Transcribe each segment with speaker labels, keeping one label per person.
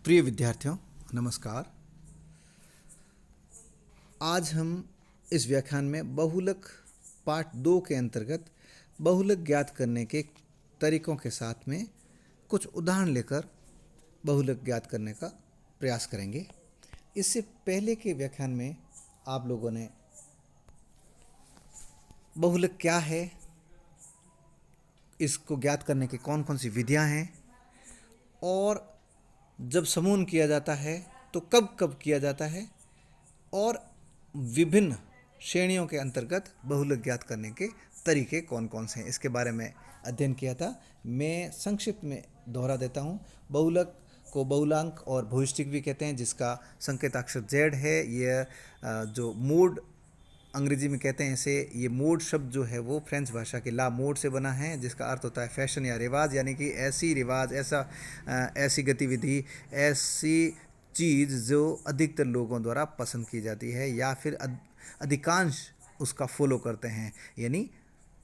Speaker 1: प्रिय विद्यार्थियों, नमस्कार। आज हम इस व्याख्यान में बहुलक पार्ट 2 के अंतर्गत बहुलक ज्ञात करने के तरीकों के साथ में कुछ उदाहरण लेकर बहुलक ज्ञात करने का प्रयास करेंगे। इससे पहले के व्याख्यान में आप लोगों ने बहुलक क्या है, इसको ज्ञात करने की कौन कौन सी विधियां हैं और जब समूहन किया जाता है तो कब कब किया जाता है और विभिन्न श्रेणियों के अंतर्गत बहुलक ज्ञात करने के तरीके कौन कौन से हैं, इसके बारे में अध्ययन किया था। मैं संक्षिप्त में दोहरा देता हूँ। बहुलक को बहुलांक और बहुष्टिक भी कहते हैं, जिसका संकेताक्षर Z है। यह जो मोड अंग्रेजी में कहते हैं इसे, ये मोड शब्द जो है वो फ्रेंच भाषा के ला मोड से बना है, जिसका अर्थ होता है फैशन या रिवाज, यानी कि ऐसी रिवाज, ऐसी गतिविधि, ऐसी चीज़ जो अधिकतर लोगों द्वारा पसंद की जाती है या फिर अधिकांश उसका फॉलो करते हैं। यानी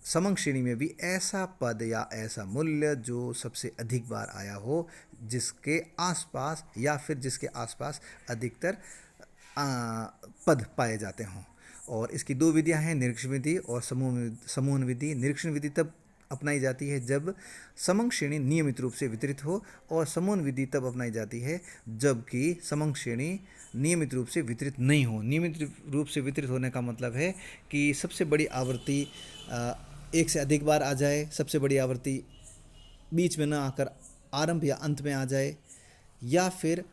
Speaker 1: समंग श्रेणी में भी ऐसा पद या ऐसा मूल्य जो सबसे अधिक बार आया हो, जिसके आसपास या फिर जिसके आसपास अधिकतर पद पाए जाते हों। और इसकी दो विधियां हैं, निरीक्षण विधि और समूहन विधि। निरीक्षण विधि तब अपनाई जाती है जब समंग श्रेणी नियमित रूप से वितरित हो, और समूहन विधि तब अपनाई जाती है जबकि समंग श्रेणी नियमित रूप से वितरित नहीं हो। नियमित रूप से वितरित होने का मतलब है कि सबसे बड़ी आवृत्ति एक से अधिक बार आ जाए, सबसे बड़ी आवृत्ति बीच में न आकर आरंभ या अंत में आ जाए, या फिर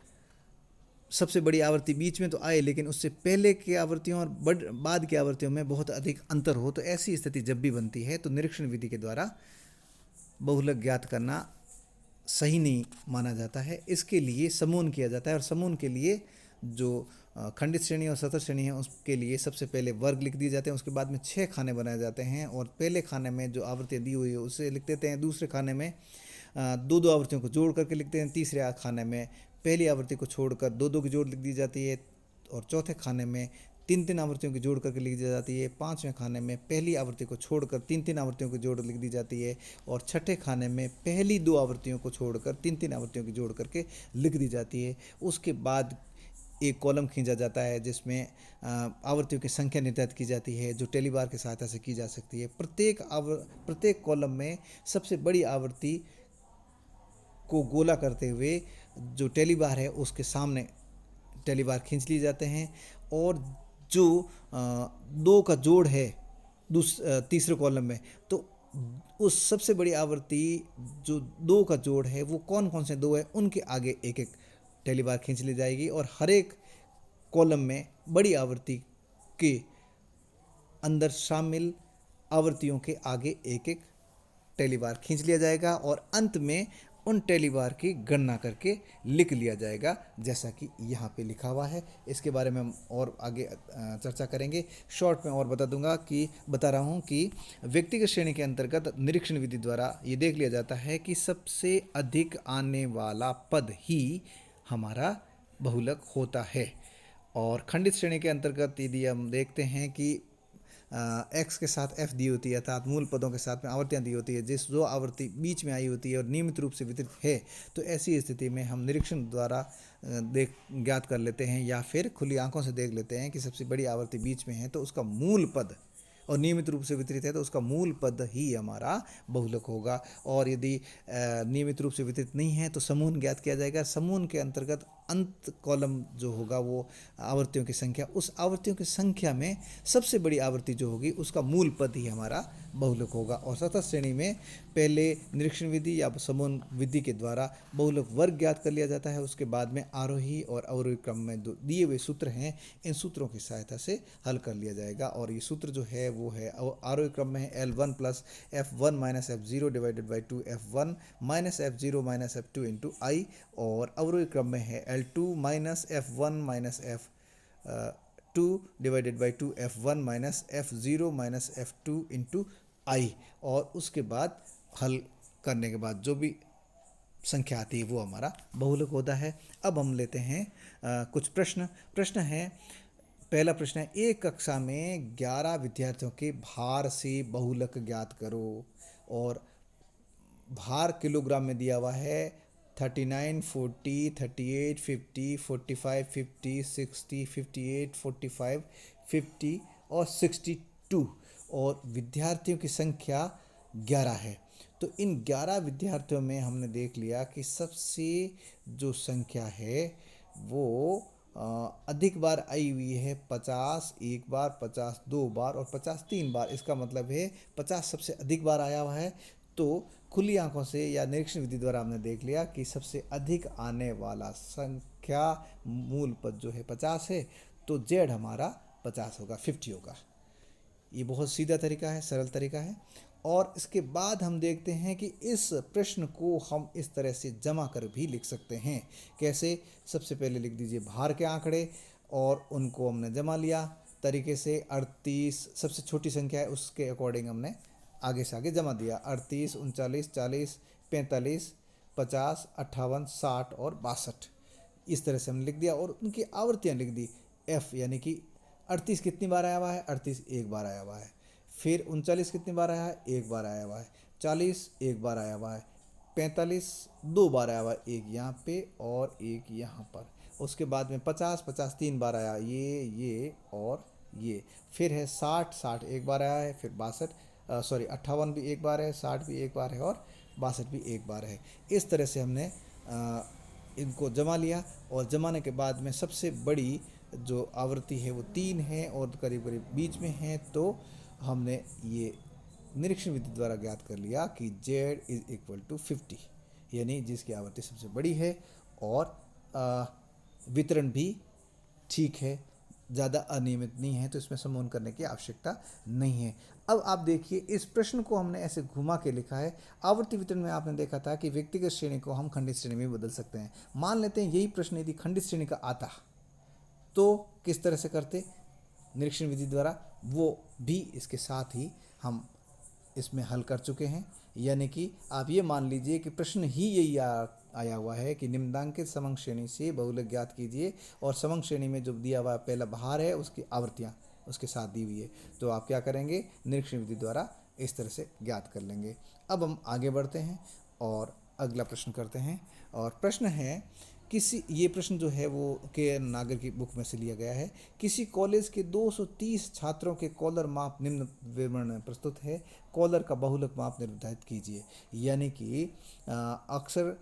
Speaker 1: सबसे बड़ी आवृत्ति बीच में तो आए लेकिन उससे पहले की आवृत्तियों और बाद की आवृत्तियों में बहुत अधिक अंतर हो। तो ऐसी स्थिति जब भी बनती है तो निरीक्षण विधि के द्वारा बहुलक ज्ञात करना सही नहीं माना जाता है। इसके लिए समूहन किया जाता है, और समूहन के लिए जो खंडित श्रेणी और सतत श्रेणी है उसके लिए सबसे पहले वर्ग लिख दिए जाते हैं। उसके बाद में 6 खाने बनाए जाते हैं, और पहले खाने में जो आवृत्तियाँ दी हुई है उसे लिख देते हैं। दूसरे खाने में दो आवृत्तियों को जोड़ करके लिखते हैं। तीसरे खाने में पहली आवृत्ति को छोड़कर दो की जोड़ लिख दी जाती है, और चौथे खाने में तीन आवृत्तियों की जोड़ करके लिख दी जाती है। पांचवें खाने में पहली आवृत्ति को छोड़कर तीन आवृत्तियों की जोड़ लिख दी जाती है, और छठे खाने में पहली 2 आवृत्तियों को छोड़कर तीन आवृत्तियों की जोड़ करके लिख दी जाती है। उसके बाद एक कॉलम खींचा जाता है जिसमें आवृत्तियों की संख्या निर्धारित की जाती है, जो टेलीबार की सहायता से की जा सकती है। प्रत्येक कॉलम में सबसे बड़ी आवृत्ति को गोला करते हुए जो टेलीबार है उसके सामने टेलीबार खींच लिए जाते हैं, और जो 2 का जोड़ है तीसरे कॉलम में, तो उस सबसे बड़ी आवृत्ति जो 2 का जोड़ है वो कौन कौन से 2 है उनके आगे एक एक टेलीबार खींच ली जाएगी, और हर एक कॉलम में बड़ी आवृत्ति के अंदर शामिल आवृत्तियों के आगे एक एक टेलीबार खींच लिया जाएगा, और अंत में उन टेलीबार की गणना करके लिख लिया जाएगा, जैसा कि यहाँ पे लिखा हुआ है। इसके बारे में हम और आगे चर्चा करेंगे। शॉर्ट में और बता रहा हूँ कि व्यक्तिगत श्रेणी के अंतर्गत निरीक्षण विधि द्वारा ये देख लिया जाता है कि सबसे अधिक आने वाला पद ही हमारा बहुलक होता है। और खंडित श्रेणी के अंतर्गत यदि हम देखते हैं कि एक्स के साथ एफ दी होती है, अर्थात मूल पदों के साथ में आवृत्तियाँ दी होती है, जिस जो आवृत्ति बीच में आई होती है और नियमित रूप से वितरित है, तो ऐसी स्थिति में हम निरीक्षण द्वारा ज्ञात कर लेते हैं, या फिर खुली आंखों से देख लेते हैं कि सबसे बड़ी आवृत्ति बीच में है तो उसका मूल पद, और नियमित रूप से वितरित है तो उसका मूल पद ही हमारा बहुलक होगा। और यदि नियमित रूप से वितरित नहीं है तो समूहन ज्ञात किया जाएगा। समूहन के अंतर्गत अंत कॉलम जो होगा वो आवृत्तियों की संख्या, उस आवृत्तियों की संख्या में सबसे बड़ी आवृत्ति जो होगी उसका मूल पद ही हमारा बहुलक होगा। और सतत श्रेणी में पहले निरीक्षण विधि या समूहन विधि के द्वारा बहुलक वर्ग ज्ञात कर लिया जाता है। उसके बाद में आरोही और अवरोही क्रम में दिए हुए सूत्र हैं, इन सूत्रों की सहायता से हल कर लिया जाएगा। और ये सूत्र जो है वो है आरोही क्रम में है L1 plus F1 minus F0 divided by 2 F1 minus F0 minus F2 into I, और अवरोही क्रम में है L2 minus F1 minus F2 divided by 2 F1 minus F0 minus F2 into I. और उसके बाद हल करने के बाद जो भी संख्या आती है वो हमारा बहुलक होता है। अब हम लेते हैं कुछ प्रश्न है। पहला प्रश्न है, एक कक्षा में 11 विद्यार्थियों के भार से बहुलक ज्ञात करो। और भार किलोग्राम में दिया हुआ है, 39, 40, 38, 50, 45, 50, 60, 58, 45, 50 और 62। और विद्यार्थियों की संख्या 11 है। तो इन 11 विद्यार्थियों में हमने देख लिया कि सबसे जो संख्या है वो अधिक बार आई हुई है 50 एक बार, 50 दो बार और 50 तीन बार। इसका मतलब है 50 सबसे अधिक बार आया हुआ है। तो खुली आंखों से या निरीक्षण विधि द्वारा हमने देख लिया कि सबसे अधिक आने वाला संख्या मूल पद जो है 50 है, तो जेड हमारा 50 होगा, 50 होगा। ये बहुत सीधा तरीका है, सरल तरीका है। और इसके बाद हम देखते हैं कि इस प्रश्न को हम इस तरह से जमा कर भी लिख सकते हैं। कैसे? सबसे पहले लिख दीजिए भार के आंकड़े और उनको हमने जमा लिया तरीके से। 38 सबसे छोटी संख्या है, उसके अकॉर्डिंग हमने आगे से आगे जमा दिया। 38, 39, 40, 45, 50, 58, 60 और 62। इस तरह से हमने लिख दिया और उनकी आवृत्तियाँ लिख दी। एफ यानी कि 38 कितनी बार आया हुआ है? 38 एक बार आया हुआ है। फिर 39 कितनी बार आया है? एक बार आया हुआ है। 40 एक बार आया हुआ है। 45 दो बार आया हुआ है, एक यहाँ पे और एक यहाँ पर। उसके बाद में 50 तीन बार आया, ये और ये। फिर है 60 एक बार आया है। फिर 58 भी एक बार है, 60 भी एक बार है और 62 भी एक बार है। इस तरह से हमने इनको जमा लिया और जमाने के बाद में सबसे बड़ी जो आवृत्ति है वो 3 है और करीब करीब बीच में है। तो हमने ये निरीक्षण विधि द्वारा ज्ञात कर लिया कि z इज इक्वल टू 50, यानी जिसकी आवृत्ति सबसे बड़ी है और वितरण भी ठीक है, ज़्यादा अनियमित नहीं है, तो इसमें समूहन करने की आवश्यकता नहीं है। अब आप देखिए इस प्रश्न को हमने ऐसे घुमा के लिखा है। आवर्ती वितरण में आपने देखा था कि व्यक्तिगत श्रेणी को हम खंडित श्रेणी में बदल सकते हैं। मान लेते हैं यही प्रश्न यदि खंडित श्रेणी का आता तो किस तरह से करते निरीक्षण विधि द्वारा, वो भी इसके साथ ही हम इसमें हल कर चुके हैं। यानी कि आप ये मान लीजिए कि प्रश्न ही यही आया हुआ है कि निम्नांकित समंग श्रेणी से बहुलक ज्ञात कीजिए और समंग श्रेणी में जो दिया हुआ पहला भार है उसकी आवृत्तियाँ उसके साथ दी हुई है। तो आप क्या करेंगे? निरीक्षण विधि द्वारा इस तरह से ज्ञात कर लेंगे। अब हम आगे बढ़ते हैं और अगला प्रश्न करते हैं। और प्रश्न है ये प्रश्न जो है वो के नागर की बुक में से लिया गया है। किसी कॉलेज के 230 छात्रों के कॉलर माप निम्न विवरण में प्रस्तुत है। कॉलर का बहुलक माप निर्धारित कीजिए। यानी कि अक्सर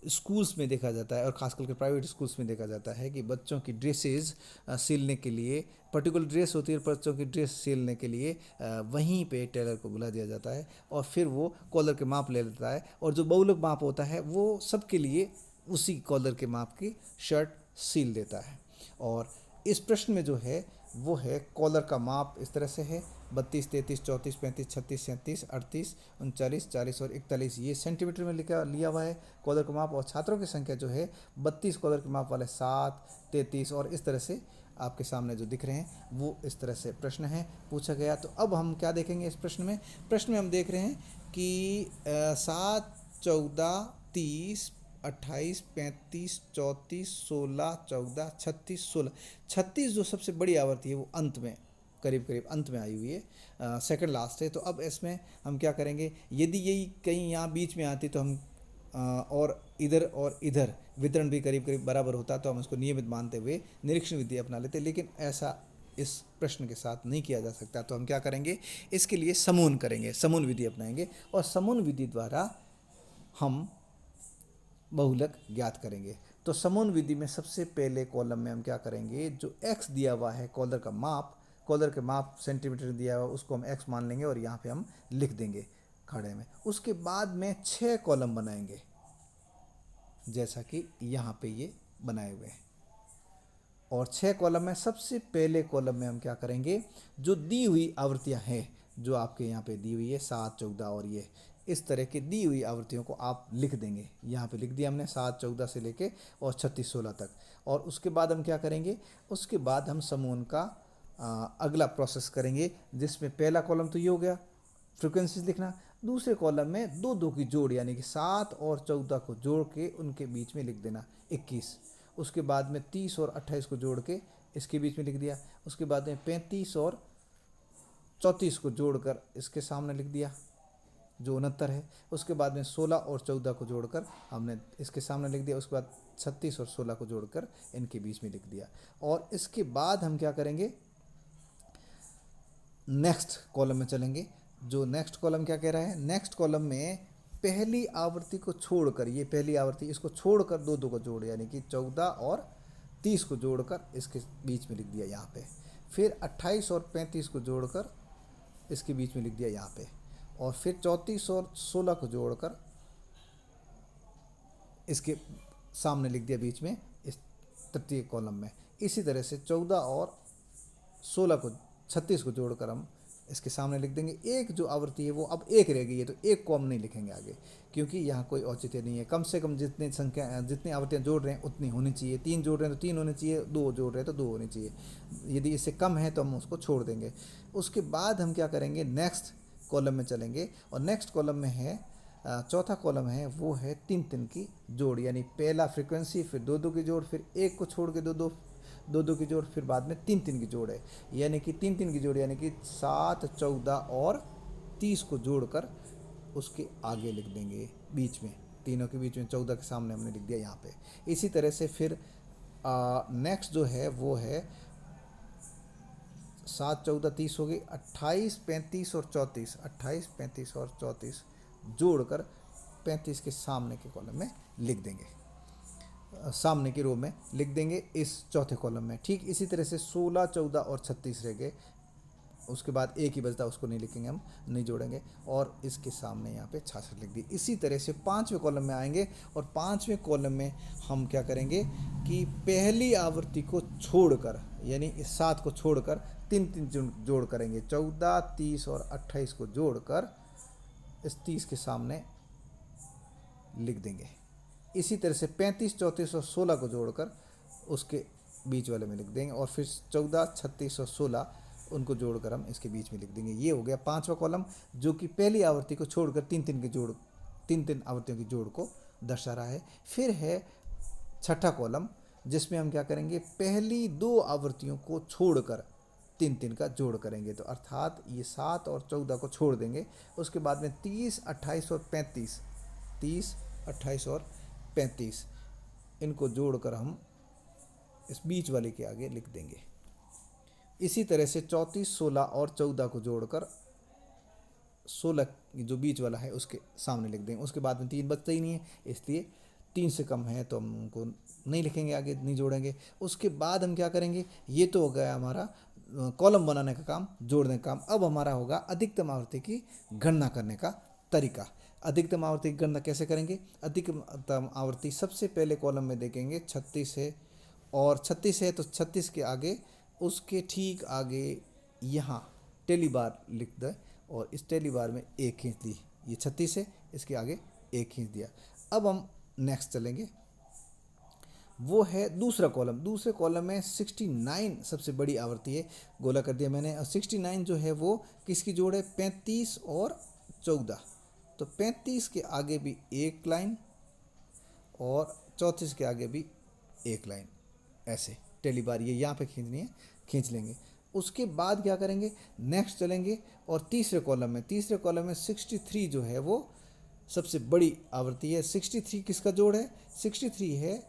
Speaker 1: स्कूल्स में देखा जाता है और ख़ास करके प्राइवेट स्कूल्स में देखा जाता है कि बच्चों की ड्रेसेस सिलने के लिए पर्टिकुलर ड्रेस होती है, बच्चों की ड्रेस सिलने के लिए वहीं पे टेलर को बुला दिया जाता है और फिर वो कॉलर के माप ले लेता है और जो बहुलक माप होता है वो सबके लिए उसी कॉलर के माप की शर्ट सील देता है। और इस प्रश्न में जो है वो है कॉलर का माप इस तरह से है 32, 33, 34, 35, 36, 37, 38, 39, 40 और 41 ये सेंटीमीटर में लिया हुआ है कॉलर का माप। और छात्रों की संख्या जो है 32 कॉलर के माप वाले 7, 33 और इस तरह से आपके सामने जो दिख रहे हैं वो इस तरह से प्रश्न है पूछा गया। तो अब हम क्या देखेंगे इस प्रश्न में हम देख रहे हैं कि 7, 14, 30, 28, 35, 34, 16, 14, 36, 16, 36 जो सबसे बड़ी आवृत्ति है वो अंत में करीब अंत में आई हुई है, सेकंड लास्ट है। तो अब इसमें हम क्या करेंगे? यदि यही कहीं यहाँ बीच में आती तो हम और इधर वितरण भी करीब बराबर होता तो हम इसको नियमित मानते हुए निरीक्षण विधि अपना लेते, लेकिन ऐसा इस प्रश्न के साथ नहीं किया जा सकता। तो हम क्या करेंगे? इसके लिए समूहन करेंगे, समूहन विधि अपनाएंगे और समूहन विधि द्वारा हम बहुलक ज्ञात करेंगे। तो समूहन विधि में सबसे पहले कॉलम में हम क्या करेंगे? जो x दिया हुआ है कॉलर के माप सेंटीमीटर दिया हुआ उसको हम x मान लेंगे और यहाँ पे हम लिख देंगे खड़े में। उसके बाद में 6 कॉलम बनाएंगे जैसा कि यहाँ पे ये बनाए हुए हैं। और 6 कॉलम में सबसे पहले कॉलम में हम क्या करेंगे? जो दी हुई आवृत्तियाँ हैं जो आपके यहाँ पे दी हुई है 7, 14 और ये इस तरह की दी हुई आवृत्तियों को आप लिख देंगे। यहाँ पे लिख दिया हमने 7, 14 से लेके और 36, 16 तक। और उसके बाद हम क्या करेंगे? उसके बाद हम समूहन का अगला प्रोसेस करेंगे, जिसमें पहला कॉलम तो ये हो गया फ्रिक्वेंसीज लिखना। दूसरे कॉलम में 2 की जोड़ यानी कि 7 और 14 को जोड़ के उनके बीच में लिख देना 21। उसके बाद में 30 और 28 को जोड़ के इसके बीच में लिख दिया। उसके बाद में 35 और 34 को जोड़कर इसके सामने लिख दिया। जो 69 है। उसके बाद में 16 और 14 को जोड़कर हमने इसके सामने लिख दिया। उसके बाद 36 और 16 को जोड़कर इनके बीच में लिख दिया। और इसके बाद हम क्या करेंगे, नेक्स्ट कॉलम में चलेंगे। जो नेक्स्ट कॉलम क्या कह रहा है, नेक्स्ट कॉलम में पहली आवृत्ति को छोड़कर, ये पहली आवृत्ति, इसको छोड़कर दो दो को जोड़, यानी कि 14 और 30 को जोड़कर इसके बीच में लिख दिया यहाँ पे। फिर 28 और 35 को जोड़कर इसके बीच में लिख दिया यहाँ पे। और फिर 34 और 16 को जोड़कर इसके सामने लिख दिया बीच में इस तृतीय कॉलम में। इसी तरह से 14 और 16 को 36 को जोड़कर हम इसके सामने लिख देंगे। एक जो आवृत्ति है वो अब एक रह गई है, तो एक को हम नहीं लिखेंगे आगे, क्योंकि यहाँ कोई औचित्य नहीं है। कम से कम जितनी संख्या, जितनी आवृत्तियाँ जोड़ रहे हैं उतनी होनी चाहिए। 3 जोड़ रहे हैं तो 3 होनी चाहिए, 2 जोड़ रहे हैं तो 2 होनी चाहिए। यदि इससे कम है तो हम उसको छोड़ देंगे। उसके बाद हम क्या करेंगे, नेक्स्ट कॉलम में चलेंगे। और नेक्स्ट कॉलम में है चौथा कॉलम है, वो है 3-3 की जोड़, यानी पहला फ्रीक्वेंसी, फिर 2-2 की जोड़, फिर एक को छोड़ के 2-2 की जोड़, फिर बाद में 3-3 की जोड़ है। यानी कि 3-3 की जोड़, यानी कि 7, 14 और 30 को जोड़कर उसके आगे लिख देंगे बीच में, तीनों के बीच में 14 के सामने हमने लिख दिया यहाँ पे। इसी तरह से फिर नेक्स्ट जो है वो है 7, 14, 30 हो गई, 28, 35 और 34, 28, 35 और 34 जोड़कर 35 के सामने के कॉलम में लिख देंगे, सामने की रो में लिख देंगे इस चौथे कॉलम में। ठीक इसी तरह से 16, 14 और 36 रह गए। उसके बाद एक ही बचता, उसको नहीं लिखेंगे, हम नहीं जोड़ेंगे। और इसके सामने यहाँ पे 66 लिख दी। इसी तरह से 5वें कॉलम में आएंगे। और 5वें कॉलम में हम क्या करेंगे कि पहली आवृत्ति को छोड़कर, यानी इस 7 को छोड़कर 3-3 जोड़ करेंगे। 14, 30 और 28 को जोड़कर इस 30 के सामने लिख देंगे। इसी तरह से 35, 34 और 16 को जोड़कर उसके बीच वाले में लिख देंगे। और फिर 14, 36 और 16 उनको जोड़कर हम इसके बीच में लिख देंगे। ये हो गया 5वां कॉलम, जो कि पहली आवृत्ति को छोड़कर 3-3 आवृत्तियों की जोड़ को दर्शा रहा है। फिर है छठा कॉलम, जिसमें हम क्या करेंगे, पहली 2 आवृत्तियों को छोड़कर 3-3 का जोड़ करेंगे। तो अर्थात ये 7 और 14 को छोड़ देंगे। उसके बाद में 30, 28 और 35, 30, 28 और 35 इनको जोड़कर हम इस बीच वाले के आगे लिख देंगे। इसी तरह से 34, 16 और 14 को जोड़कर 16 जो बीच वाला है उसके सामने लिख देंगे। उसके बाद में 3 बचता ही नहीं है, इसलिए 3 से कम है तो हम उनको नहीं लिखेंगे, आगे नहीं जोड़ेंगे। उसके बाद हम क्या करेंगे, ये तो हो गया हमारा कॉलम बनाने का काम, जोड़ने का काम। अब हमारा होगा अधिकतम आवृत्ति की गणना करने का तरीका। अधिकतम आवृत्ति की गणना कैसे करेंगे, अधिकतम आवृत्ति सबसे पहले कॉलम में देखेंगे 36 है, और 36 है तो 36 के आगे, उसके ठीक आगे यहाँ टेली बार लिख दे, और इस टेली बार में एक खींच ली। ये 36 है, इसके आगे एक खींच दिया। अब हम नेक्स्ट चलेंगे, वो है दूसरा कॉलम। दूसरे कॉलम में 69 सबसे बड़ी आवृत्ति है, गोला कर दिया मैंने। और 69 जो है वो किसकी जोड़ है, 35 और 14। तो 35 के आगे भी एक लाइन और 34 के आगे भी एक लाइन, ऐसे टेली बार ये यहाँ पे खींचनी है, खींच लेंगे। उसके बाद क्या करेंगे, नेक्स्ट चलेंगे और तीसरे कॉलम में 63 जो है वो सबसे बड़ी आवृत्ति है। 63 किसका जोड़ है, 63 है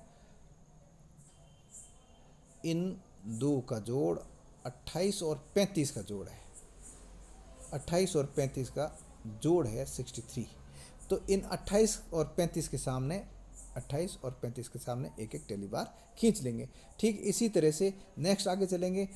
Speaker 1: इन दो का जोड़, 28 और 35 का जोड़ है। 28 और 35 का जोड़ है 63। तो इन 28 और 35 के सामने, 28 और 35 के सामने एक एक टेली बार खींच लेंगे। ठीक इसी तरह से नेक्स्ट आगे चलेंगे।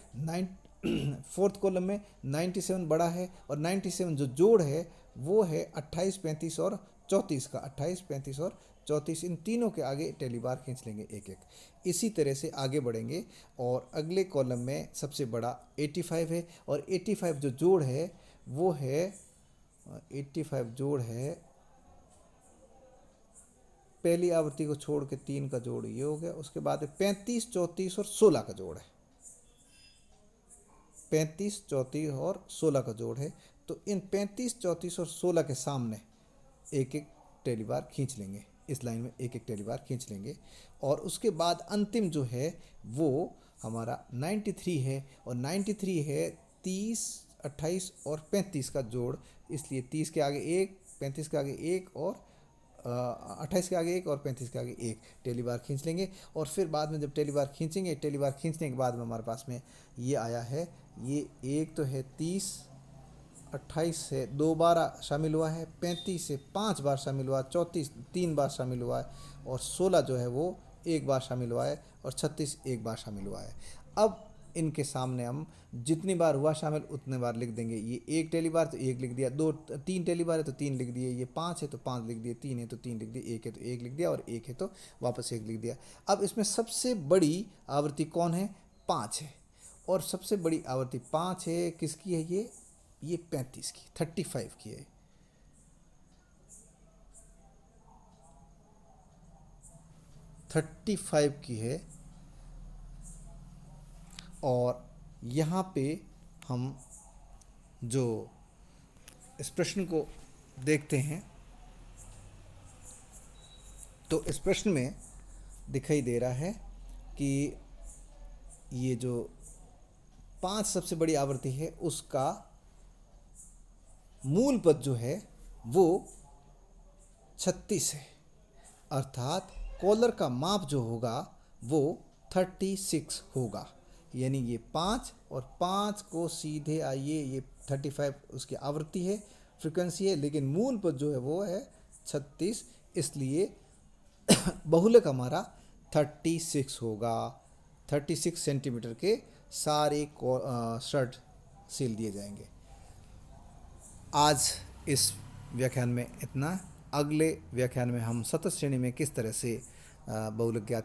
Speaker 1: 4th कॉलम में 97 बड़ा है, और 97 जो जोड़ है वो है 28, 35 और 34 का। 28, 35 और 34 इन तीनों के आगे टेली बार खींच लेंगे एक एक। इसी तरह से आगे बढ़ेंगे, और अगले कॉलम में सबसे बड़ा 85 है, और 85 जो जोड़ है वो है 85 जोड़ है, पहली आवृत्ति को छोड़ के 3 का जोड़ ये हो गया। उसके बाद 35, 34 और 16 का जोड़ है। 35, 34 और 16 का जोड़ है। तो इन 35, 34 और 16 के सामने एक एक टेली बार खींच लेंगे, इस लाइन में एक एक टेली बार खींच लेंगे। और उसके बाद अंतिम जो है वो हमारा 93 है, और 93 है 30, 28 और 35 का जोड़, इसलिए 30 के आगे एक, 35 के आगे एक और 28 के आगे एक और 35 के आगे एक टेली बार खींच लेंगे। और फिर बाद में जब टेली बार खींचेंगे, टेली बार खींचने के बाद में हमारे पास में ये आया है, ये एक तो है 30, 28 से 2 बार शामिल हुआ है, 35 से 5 बार शामिल हुआ, 34 3 बार शामिल हुआ है, और 16 जो है वो एक बार शामिल हुआ है, और 36 एक बार शामिल हुआ है। अब इनके सामने हम जितनी बार हुआ शामिल उतने बार लिख देंगे। ये एक टेली बार तो एक लिख दिया, 2 3 टेली बार है तो 3 लिख दिए, ये 5 है तो 5 लिख दिए, 3 है तो 3 लिख दिए, एक है तो एक लिख दिया, और एक है तो वापस एक लिख दिया। अब इसमें सबसे बड़ी आवृत्ति कौन है? 5 है। और सबसे बड़ी आवृत्ति 5 है, किसकी है ये 35 की, 35 की है। 35 की है। और यहाँ पे हम जो इस प्रश्न को देखते हैं तो इस प्रश्न में दिखाई दे रहा है कि ये जो 5 सबसे बड़ी आवृत्ति है उसका मूल पद जो है वो 36 है, अर्थात कॉलर का माप जो होगा वो 36 होगा। यानी ये 5 और 5 को सीधे आइए, ये 35 उसकी आवृत्ति है, फ्रिक्वेंसी है, लेकिन मूल पद जो है वो है 36, इसलिए बहुलक हमारा 36 होगा। 36 सेंटीमीटर के सारे शर्ट सील दिए जाएंगे। आज इस व्याख्यान में इतना। अगले व्याख्यान में हम सतत श्रेणी में किस तरह से बहुलक ज्ञात